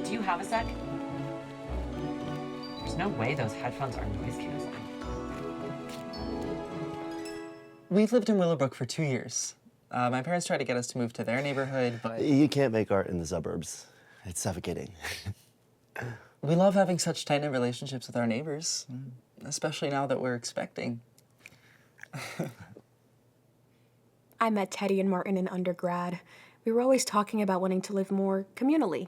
Do you have a sec? There's no way those headphones are noise canceling. We've lived in Willowbrook for 2 years. My parents tried to get us to move to their neighborhood, but... You can't make art in the suburbs. It's suffocating. We love having such tight-knit relationships with our neighbors, especially now that we're expecting. I met Teddy and Martin in undergrad. We were always talking about wanting to live more communally.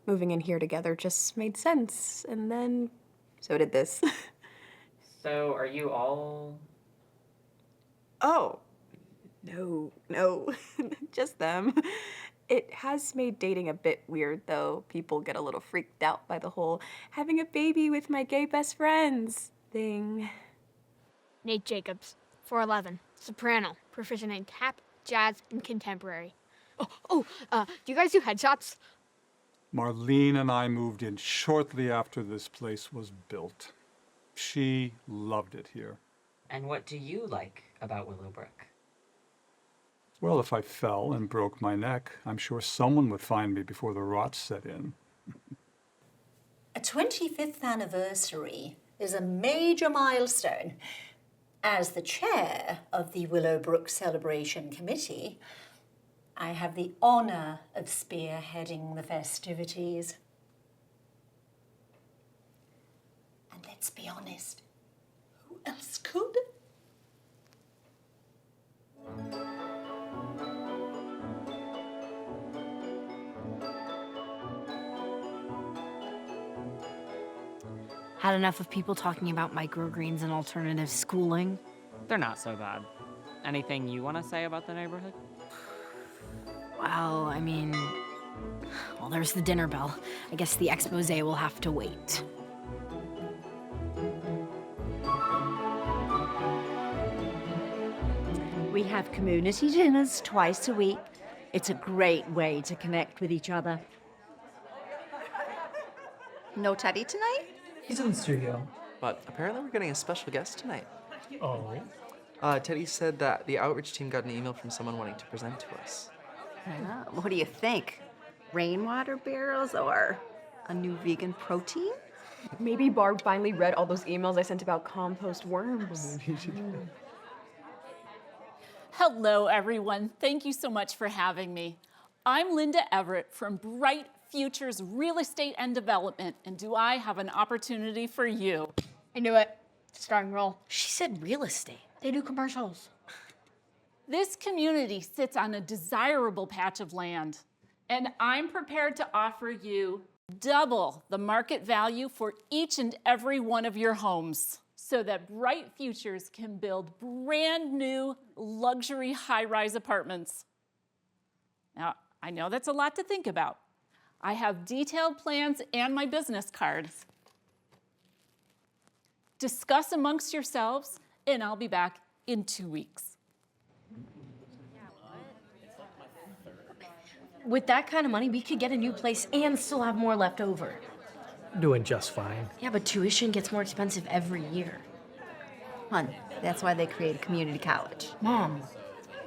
Moving in here together just made sense, and then so did this. So, are you all... Oh, no, just them. It has made dating a bit weird, though. People get a little freaked out by the whole having a baby with my gay best friends thing. Nate Jacobs, 4'11", soprano, proficient in tap, jazz, and contemporary. Do you guys do headshots? Marlene and I moved in shortly after this place was built. She loved it here. And what do you like about Willowbrook? Well, if I fell and broke my neck, I'm sure someone would find me before the rot set in. A 25th anniversary is a major milestone. As the chair of the Willowbrook Celebration Committee, I have the honor of spearheading the festivities. And let's be honest, who else could? Had enough of people talking about microgreens and alternative schooling. They're not so bad. Anything you want to say about the neighborhood? Well, I mean, well, there's the dinner bell. I guess the expose will have to wait. We have community dinners twice a week. It's a great way to connect with each other. No Teddy tonight? He's in the studio. But apparently we're getting a special guest tonight. Oh? Teddy said that the outreach team got an email from someone wanting to present to us. What do you think? Rainwater barrels or a new vegan protein? Maybe Barb finally read all those emails I sent about compost worms. Hello, everyone. Thank you so much for having me. I'm Linda Everett from Bright Futures Real Estate and Development, and do I have an opportunity for you? I knew it. Starring role. She said real estate. They do commercials. This community sits on a desirable patch of land, and I'm prepared to offer you double the market value for each and every one of your homes so that Bright Futures can build brand new luxury high-rise apartments. Now, I know that's a lot to think about. I have detailed plans and my business cards. Discuss amongst yourselves, and I'll be back in 2 weeks. With that kind of money, we could get a new place and still have more left over. Doing just fine. Yeah, but tuition gets more expensive every year. Hun, that's why they created community college. Mom.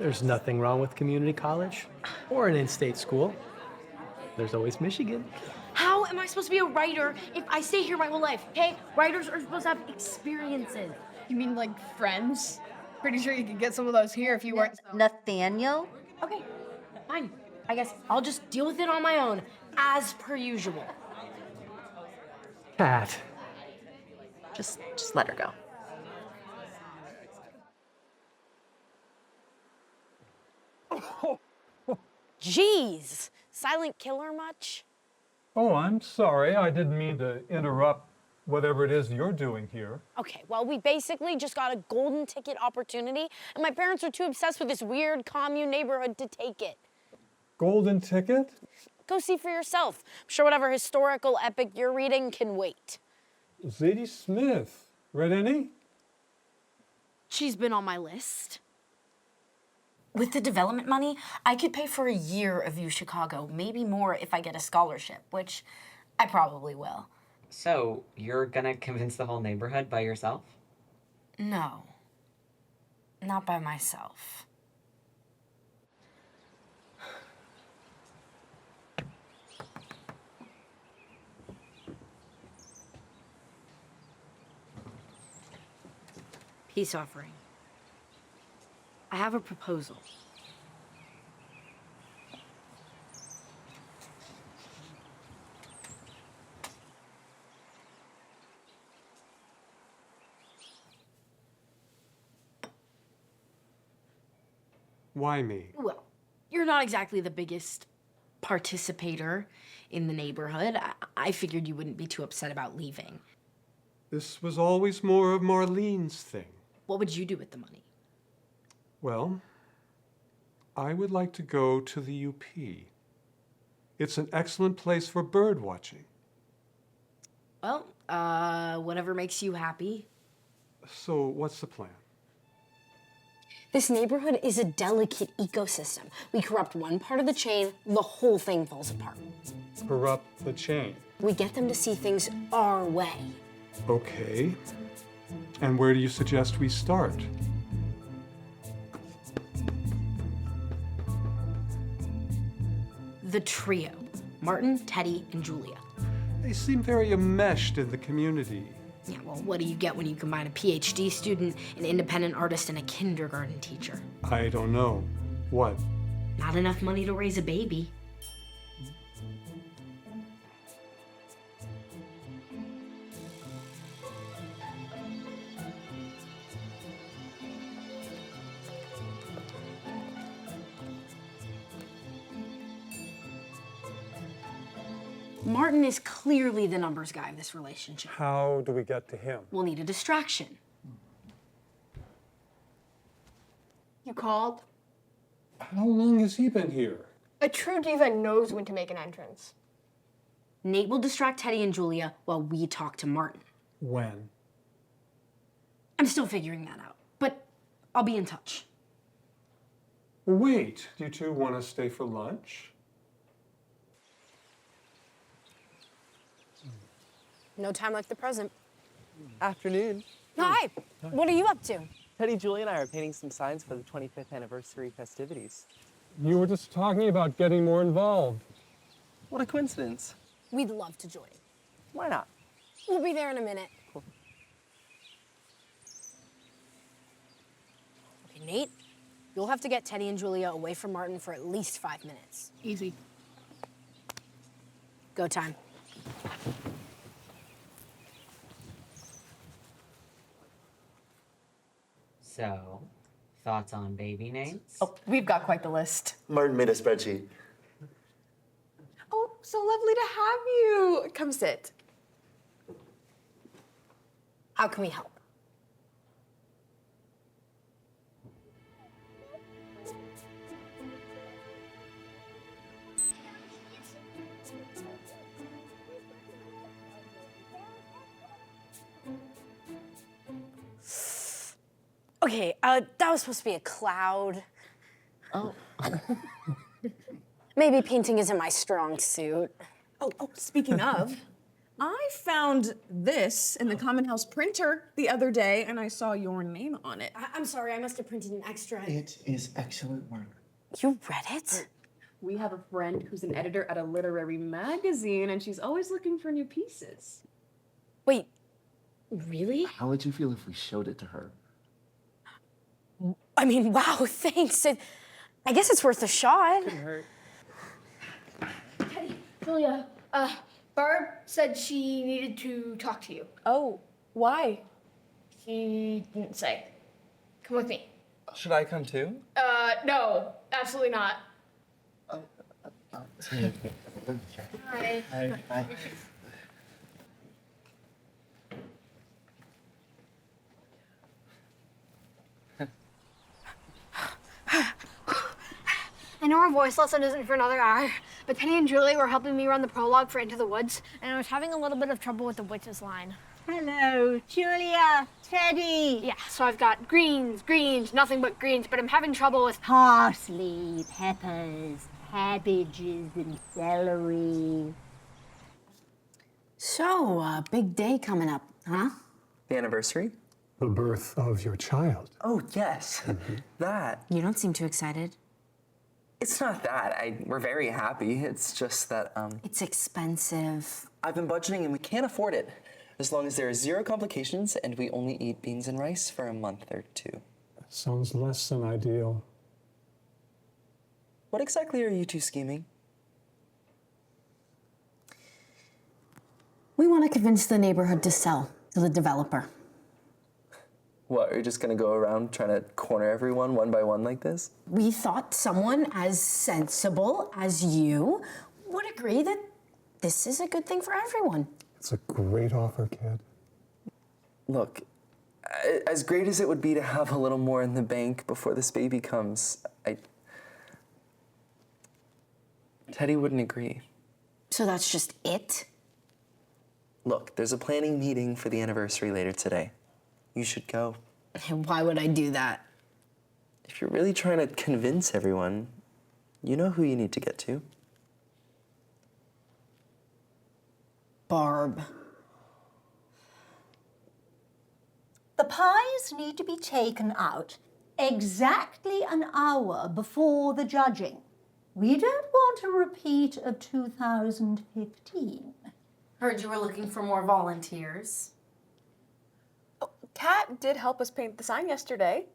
There's nothing wrong with community college or an in-state school. There's always Michigan. How am I supposed to be a writer if I stay here my whole life, okay? Writers are supposed to have experiences. You mean like friends? Pretty sure you could get some of those here if you weren't. Nathaniel? Okay, fine. I guess I'll just deal with it on my own, as per usual. Cat. Just let her go. Jeez, silent killer much? Oh, I'm sorry. I didn't mean to interrupt whatever it is you're doing here. Okay, well, we basically just got a golden ticket opportunity, and my parents are too obsessed with this weird commune neighborhood to take it. Golden ticket? Go see for yourself. I'm sure whatever historical epic you're reading can wait. Zadie Smith. Read any? She's been on my list. With the development money, I could pay for a year of U Chicago, maybe more if I get a scholarship, which I probably will. So, you're gonna convince the whole neighborhood by yourself? No, not by myself. Peace offering. I have a proposal. Why me? Well, you're not exactly the biggest participator in the neighborhood. I figured you wouldn't be too upset about leaving. This was always more of Marlene's thing. What would you do with the money? Well, I would like to go to the UP. It's an excellent place for bird watching. Well, whatever makes you happy. So what's the plan? This neighborhood is a delicate ecosystem. We corrupt one part of the chain, the whole thing falls apart. Corrupt the chain. We get them to see things our way. Okay. And where do you suggest we start? The trio. Martin, Teddy, and Julia. They seem very enmeshed in the community. Yeah, well, what do you get when you combine a PhD student, an independent artist, and a kindergarten teacher? I don't know. What? Not enough money to raise a baby. Martin is clearly the numbers guy of this relationship. How do we get to him? We'll need a distraction. You called? How long has he been here? A true diva knows when to make an entrance. Nate will distract Teddy and Julia while we talk to Martin. When? I'm still figuring that out, but I'll be in touch. Wait, do you two want to stay for lunch? No time like the present. Afternoon. Hi, what are you up to? Teddy, Julie, and I are painting some signs for the 25th anniversary festivities. You were just talking about getting more involved. What a coincidence. We'd love to join. Why not? We'll be there in a minute. Cool. Okay, Nate, you'll have to get Teddy and Julia away from Martin for at least 5 minutes. Easy. Go time. So, thoughts on baby names? Oh, we've got quite the list. Martin made a spreadsheet. Oh, so lovely to have you. Come sit. How can we help? Okay, that was supposed to be a cloud. Oh. Maybe painting isn't my strong suit. Oh, speaking of, I found this in the Common House printer the other day, and I saw your name on it. I'm sorry, I must have printed an extra. It is excellent work. You read it? We have a friend who's an editor at a literary magazine, and she's always looking for new pieces. Wait, really? How would you feel if we showed it to her? I mean, wow, thanks. I guess it's worth a shot. Couldn't hurt. Teddy, Julia, Barb said she needed to talk to you. Oh, why? She didn't say. Come with me. Should I come too? No, absolutely not. Hi. Hi. I know our voice lesson isn't for another hour, but Teddy and Julie were helping me run the prologue for Into the Woods, and I was having a little bit of trouble with the witch's line. Hello, Julia, Teddy. Yeah, so I've got greens, nothing but greens, but I'm having trouble with Parsley, peppers, cabbages, and celery. So, big day coming up, huh? The anniversary? The birth of your child. Oh, yes. That. You don't seem too excited. It's not that. We're very happy. It's just that, It's expensive. I've been budgeting and we can't afford it. as long as there are 0 complications and we only eat beans and rice for a month or 2. That sounds less than ideal. What exactly are you two scheming? We want to convince the neighborhood to sell to the developer. What, are you just gonna go around trying to corner everyone one by one like this? We thought someone as sensible as you would agree that this is a good thing for everyone. It's a great offer, kid. Look, as great as it would be to have a little more in the bank before this baby comes, Teddy wouldn't agree. So that's just it? Look, there's a planning meeting for the anniversary later today. You should go. And why would I do that? If you're really trying to convince everyone, you know who you need to get to. Barb. The pies need to be taken out exactly an hour before the judging. We don't want a repeat of 2015. Heard you were looking for more volunteers. Kat did help us paint the sign yesterday.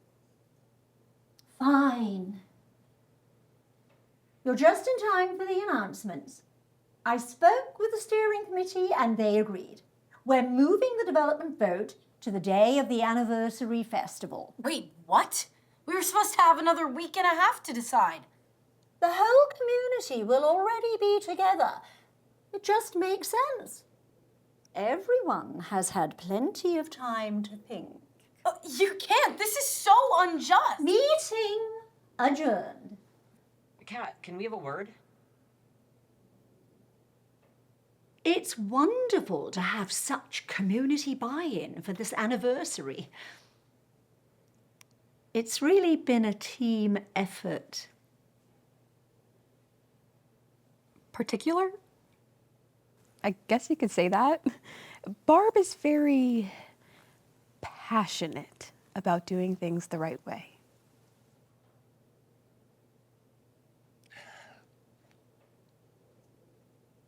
Fine. You're just in time for the announcements. I spoke with the steering committee and they agreed. We're moving the development vote to the day of the anniversary festival. Wait, what? We were supposed to have another week and a half to decide. The whole community will already be together. It just makes sense. Everyone has had plenty of time to think. You can't. This is so unjust. Meeting adjourned. Kat, can we have a word? It's wonderful to have such community buy-in for this anniversary. It's really been a team effort. Particular? I guess you could say that. Barb is very passionate about doing things the right way.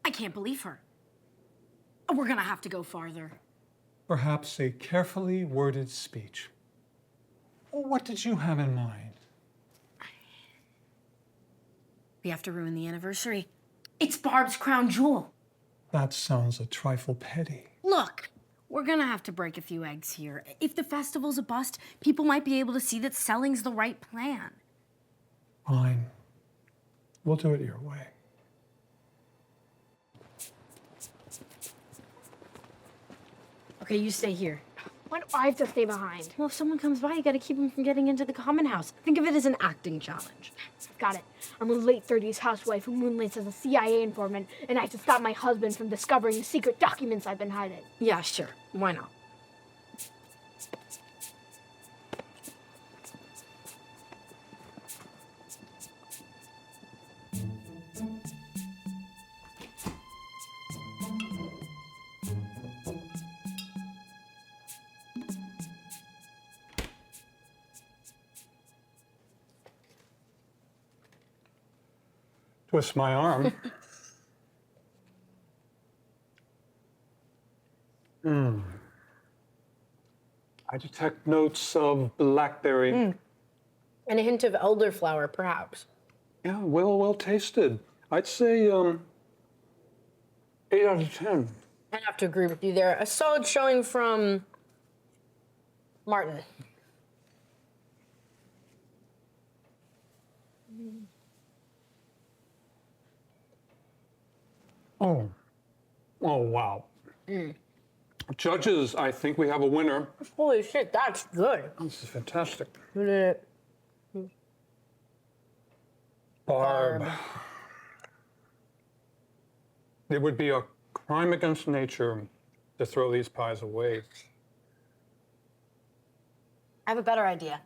I can't believe her. We're gonna have to go farther. Perhaps a carefully worded speech. What did you have in mind? We have to ruin the anniversary. It's Barb's crown jewel. That sounds a trifle petty. Look, we're gonna have to break a few eggs here. If the festival's a bust, people might be able to see that selling's the right plan. Fine. We'll do it your way. Okay, you stay here. Why do I have to stay behind? Well, if someone comes by, you gotta keep them from getting into the common house. Think of it as an acting challenge. Got it. I'm a late 30s housewife who moonlights as a CIA informant, and I have to stop my husband from discovering the secret documents I've been hiding. Yeah, sure. Why not? Twist my arm. I detect notes of blackberry. And a hint of elderflower, perhaps. Yeah, well tasted. I'd say 8 out of 10. I have to agree with you there. A solid showing from Martin. Oh wow. Judges, I think we have a winner. Holy shit, that's good. This is fantastic. Who did it? Barb. It would be a crime against nature to throw these pies away. I have a better idea.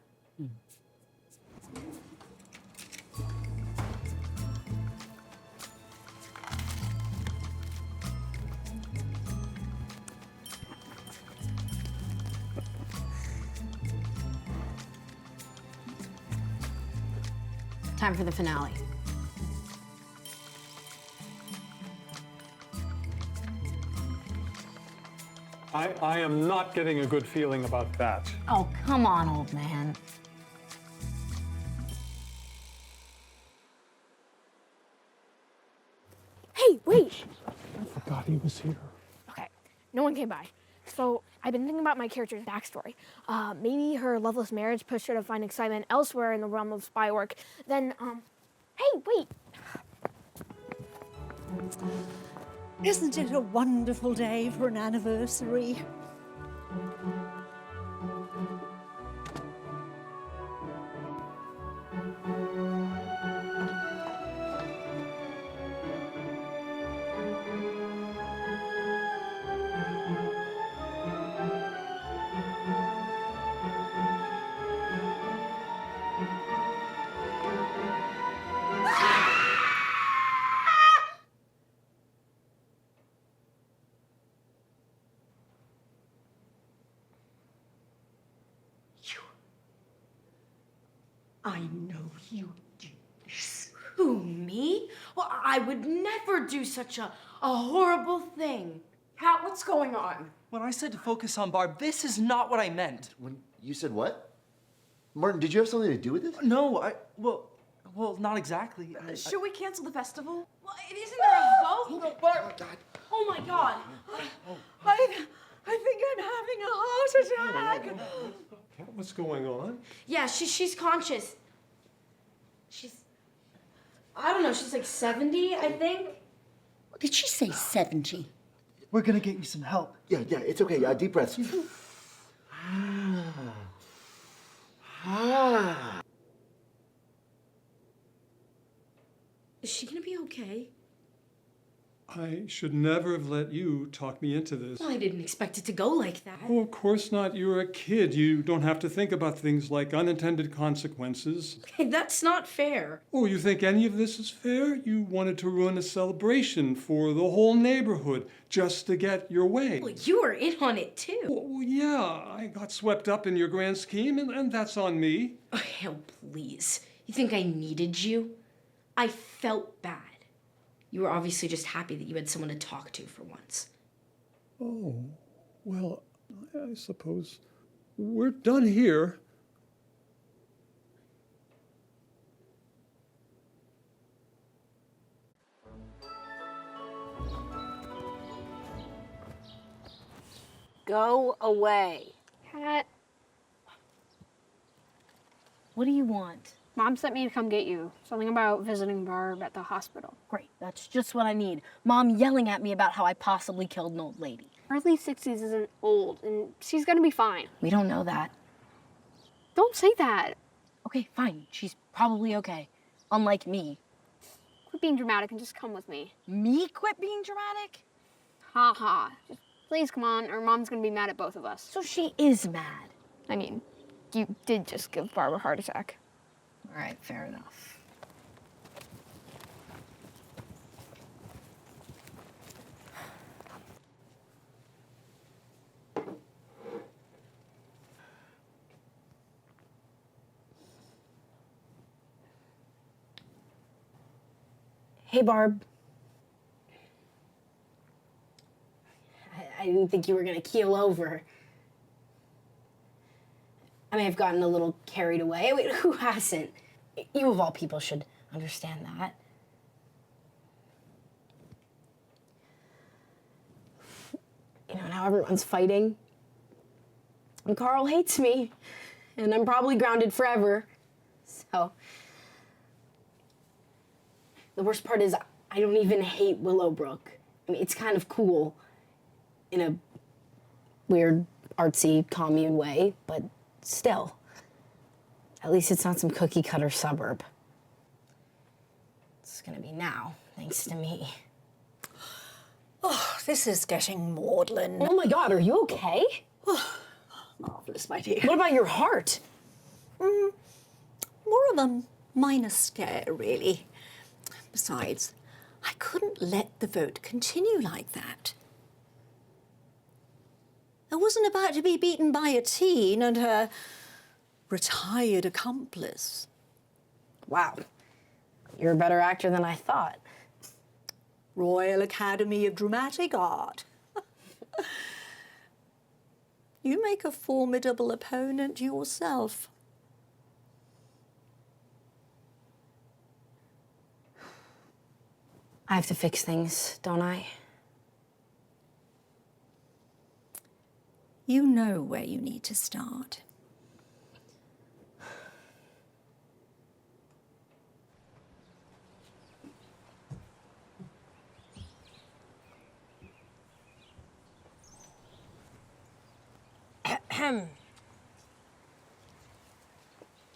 Time for the finale. I am not getting a good feeling about that. Oh, come on, old man. Hey, wait! I forgot he was here. Okay, no one came by. So I've been thinking about my character's backstory. Maybe her loveless marriage pushed her to find excitement elsewhere in the realm of spy work. Then, hey, wait! Isn't it a wonderful day for an anniversary? I know you did this. Who, me? Well, I would never do such a horrible thing. Pat, what's going on? When I said to focus on Barb, this is not what I meant. When you said what? Martin, did you have something to do with this? No, well, not exactly. Should we cancel the festival? Well, isn't there a vote? No, Barb. Oh my God. I think I'm having a heart attack. What's going on? Yeah, she's conscious. I don't know, she's like 70, I think. Did she say 70? We're gonna get you some help. Yeah, it's okay. Deep breaths. Is she gonna be okay? I should never have let you talk me into this. Well, I didn't expect it to go like that. Oh, of course not. You're a kid. You don't have to think about things like unintended consequences. Hey, that's not fair. Oh, you think any of this is fair? You wanted to ruin a celebration for the whole neighborhood just to get your way. Well, you were in on it too. Well, yeah, I got swept up in your grand scheme, and that's on me. Oh, hell, please. You think I needed you? I felt bad. You were obviously just happy that you had someone to talk to for once. Oh, well, I suppose we're done here. Go away. Cat, What do you want? Mom sent me to come get you. Something about visiting Barb at the hospital. Great, that's just what I need. Mom yelling at me about how I possibly killed an old lady. Early 60s isn't old, and she's gonna be fine. We don't know that. Don't say that. Okay, fine. She's probably okay. Unlike me. Quit being dramatic and just come with me. Me quit being dramatic? Ha ha. Just please come on, or Mom's gonna be mad at both of us. So she is mad. I mean, you did just give Barb a heart attack. All right, fair enough. Hey, Barb. I didn't think you were gonna keel over. I may have gotten a little carried away. Wait, who hasn't? You of all people should understand that. You know, now everyone's fighting. And Carl hates me. And I'm probably grounded forever. So, the worst part is I don't even hate Willowbrook. I mean, it's kind of cool in a weird, artsy, commune way, but still. At least it's not some cookie-cutter suburb. It's gonna be now, thanks to me. Oh, this is getting maudlin. Oh my God, are you okay? Marvelous, my dear. What about your heart? More of a minor scare, really. Besides, I couldn't let the vote continue like that. I wasn't about to be beaten by a teen and her retired accomplice. Wow. You're a better actor than I thought. Royal Academy of Dramatic Art. You make a formidable opponent yourself. I have to fix things, don't I? You know where you need to start.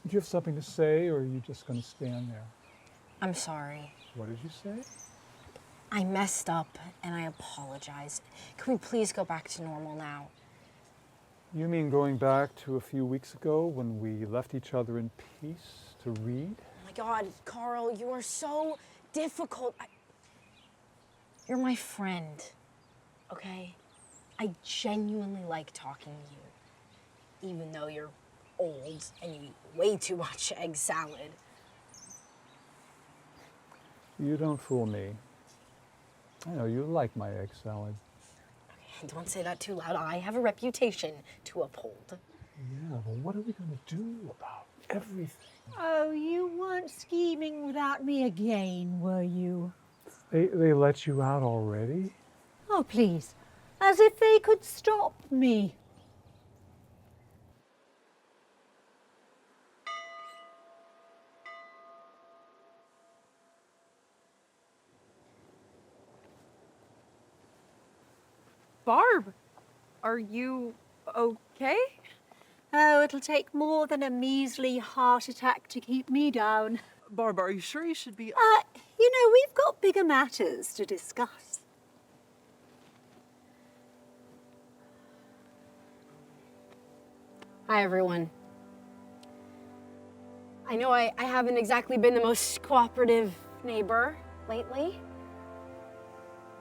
Do you have something to say, or are you just going to stand there? I'm sorry. What did you say? I messed up, and I apologize. Can we please go back to normal now? You mean going back to a few weeks ago when we left each other in peace to read? Oh my God, Carl, you are so difficult. You're my friend, okay? I genuinely like talking to you, even though you're old and you eat way too much egg salad. You don't fool me. I know you like my egg salad. Okay, don't say that too loud. I have a reputation to uphold. Yeah, well, what are we going to do about everything? Oh, you weren't scheming without me again, were you? They let you out already? Oh, please. As if they could stop me. Barb, are you okay? Oh, it'll take more than a measly heart attack to keep me down. Barb, are you sure you should be... You know, we've got bigger matters to discuss. Hi, everyone. I know I haven't exactly been the most cooperative neighbor lately.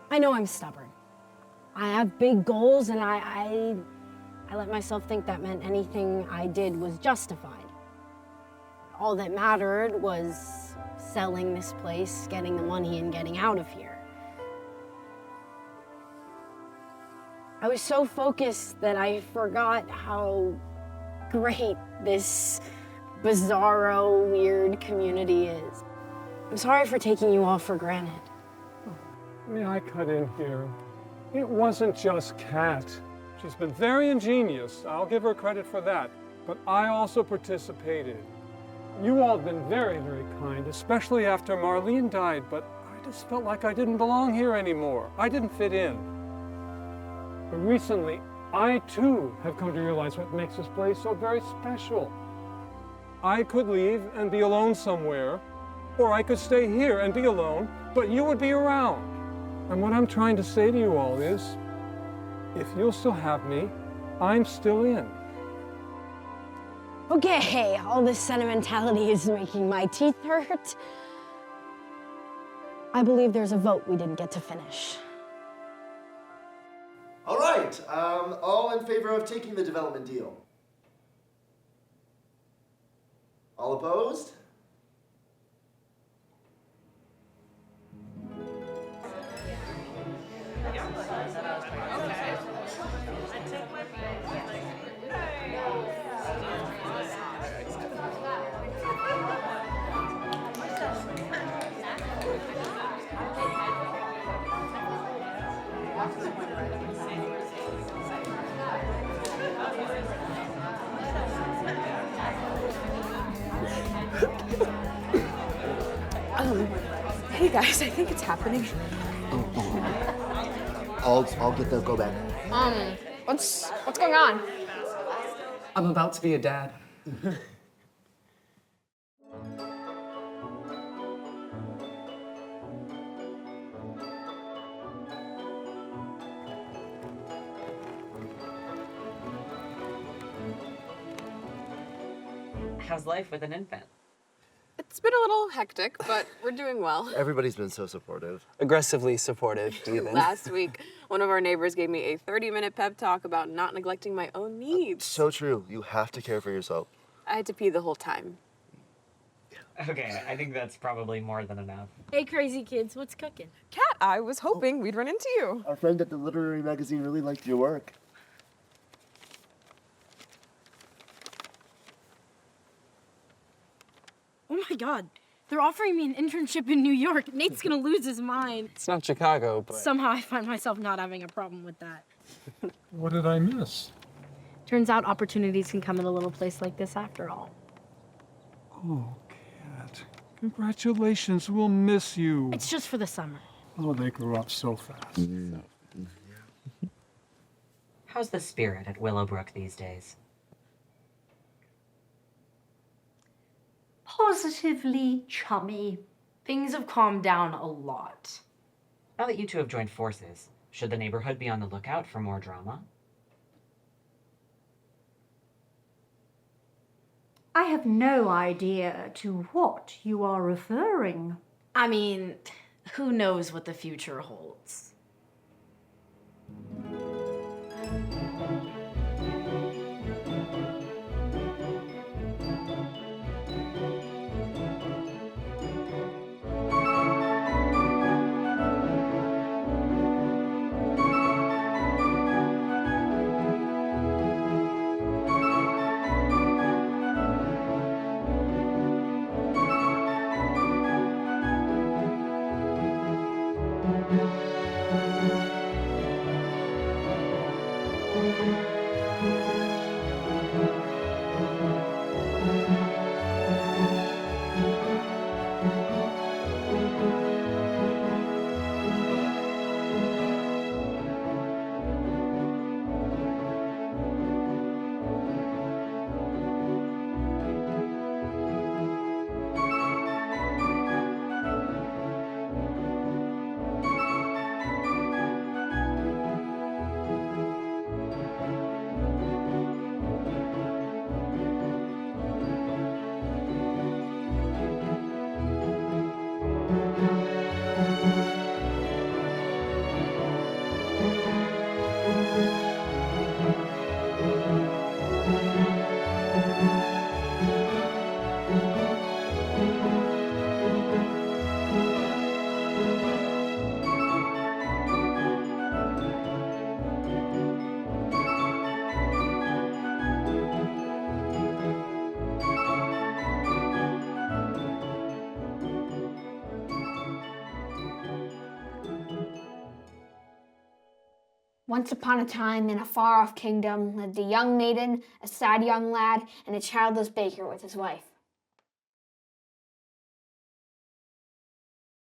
I know I'm stubborn. I have big goals, and I let myself think that meant anything I did was justified. All that mattered was selling this place, getting the money, and getting out of here. I was so focused that I forgot how great this bizarro, weird community is. I'm sorry for taking you all for granted. May I cut in here? It wasn't just Kat. She's been very ingenious. I'll give her credit for that. But I also participated. You all have been very, very kind, especially after Marlene died, but I just felt like I didn't belong here anymore. I didn't fit in. But recently, I too have come to realize what makes this place so very special. I could leave and be alone somewhere, or I could stay here and be alone, but you would be around. And what I'm trying to say to you all is, if you'll still have me, I'm still in. Okay, all this sentimentality is making my teeth hurt. I believe there's a vote we didn't get to finish. All right, all in favor of taking the development deal? All opposed? Hey guys, I think it's happening. I'll get the go back. What's going on? I'm about to be a dad. How's life with an infant? It's been a little hectic, but we're doing well. Everybody's been so supportive. Aggressively supportive, even. Last week, one of our neighbors gave me a 30-minute pep talk about not neglecting my own needs. So true. You have to care for yourself. I had to pee the whole time. Okay, I think that's probably more than enough. Hey, crazy kids, what's cooking? Kat, I was hoping we'd run into you. Our friend at the literary magazine really liked your work. my god. They're offering me an internship in New York. Nate's gonna lose his mind. It's not Chicago, but... Somehow I find myself not having a problem with that. What did I miss? Turns out opportunities can come in a little place like this after all. Oh, Kat. Congratulations, we'll miss you. It's just for the summer. Oh, they grew up so fast. How's the spirit at Willowbrook these days? Positively chummy. Things have calmed down a lot. Now that you two have joined forces, should the neighborhood be on the lookout for more drama? I have no idea to what you are referring. I mean, who knows what the future holds? Once upon a time, in a far-off kingdom, lived a young maiden, a sad young lad, and a childless baker with his wife.